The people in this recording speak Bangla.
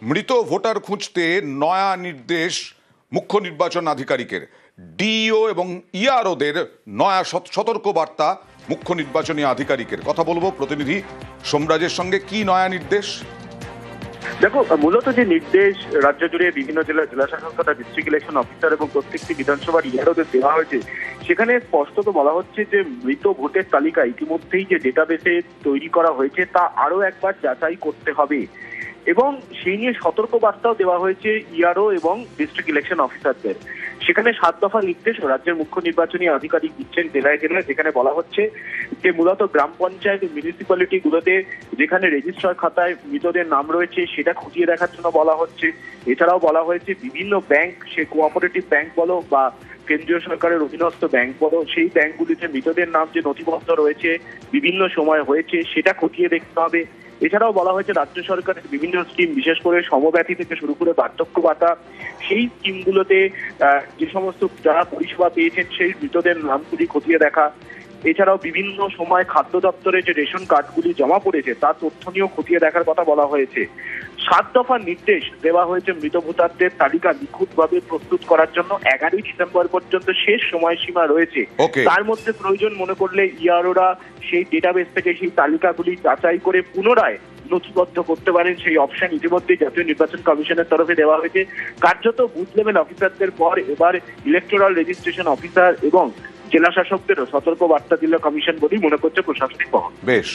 মৃত ভোটার খুঁজতে নয়া নির্দেশ মুখ্য নির্বাচন আধিকারিকের। ডিইও এবং ইআরওদের নয়া সতর্ক বার্তা মুখ্য নির্বাচনী আধিকারিকের। কথা বলবো প্রতিনিধি সোমরাজের সঙ্গে। কি নয়া নির্দেশ? দেখো, মূলত যে নির্দেশ রাজ্য জুড়ে বিভিন্ন জেলা শাসক তথা ডিস্ট্রিক্ট ইলেকশন অফিসার এবং প্রত্যেকটি বিধানসভার ইআরওদের দেওয়া হয়েছে, সেখানে স্পষ্টত বলা হচ্ছে যে মৃত ভোটের তালিকা ইতিমধ্যেই যে ডেটাবেসে তৈরি করা হয়েছে তা আরো একবার যাচাই করতে হবে এবং সেই নিয়ে সতর্ক বার্তাও দেওয়া হয়েছে ইআরও এবং ডিস্ট্রিক্ট ইলেকশন অফিসারদের। সেখানে 7 দফা নির্দেশ রাজ্যের মুখ্য নির্বাচনী আধিকারিক দিচ্ছেন জেলায় জেলায়, যেখানে বলা হচ্ছে যে মূলত গ্রাম পঞ্চায়েত মিউনিসিপ্যালিটি গুলোতে যেখানে রেজিস্ট্রার খাতায় মৃতদের নাম রয়েছে সেটা খতিয়ে দেখার জন্য বলা হচ্ছে। এছাড়াও বলা হয়েছে বিভিন্ন ব্যাংক, সে কোঅপারেটিভ ব্যাংক বলো বা কেন্দ্রীয় সরকারের অধীনস্থ ব্যাংক বলো, সেই ব্যাংকগুলিতে মৃতদের নাম যে নথিবদ্ধ রয়েছে বিভিন্ন সময় হয়েছে সেটা খতিয়ে দেখতে হবে। এছাড়াও বলা হয়েছে রাজ্য সরকারের বিভিন্ন স্কিম, বিশেষ করে সমব্যাথী থেকে শুরু করে বার্ধক্য ভাতা, সেই স্কিমগুলোতে যে সমস্ত যারা পরিষেবা পেয়েছেন সেই মৃতদের নামগুলি খতিয়ে দেখা। এছাড়াও বিভিন্ন সময় খাদ্য দপ্তরে যে রেশন কার্ডগুলি জমা পড়েছে তার তথ্য নিয়েও খতিয়ে দেখার কথা বলা হয়েছে। 7 দফা নির্দেশ দেওয়া হয়েছে মৃত ভোটারদের তালিকা নিখুঁতভাবে প্রস্তুত করার জন্য। 11ই ডিসেম্বর পর্যন্ত শেষ সময়সীমা রয়েছে। তার মধ্যে প্রয়োজন মনে করলে ইআরওরা সেই ডেটাবেস থেকে সেই তালিকাগুলি যাচাই করে পুনরায় নথিবদ্ধ করতে পারেন। সেই অপশন ইতিমধ্যেই জাতীয় নির্বাচন কমিশনের তরফে দেওয়া হয়েছে। কার্যত বুথ লেভেল অফিসারদের পর এবার ইলেকটোরাল রেজিস্ট্রেশন অফিসার এবং জেলা শাসকদেরও সতর্ক বার্তা দিল কমিশন বলেই মনে করছে প্রশাসনিক মহল। বেশ।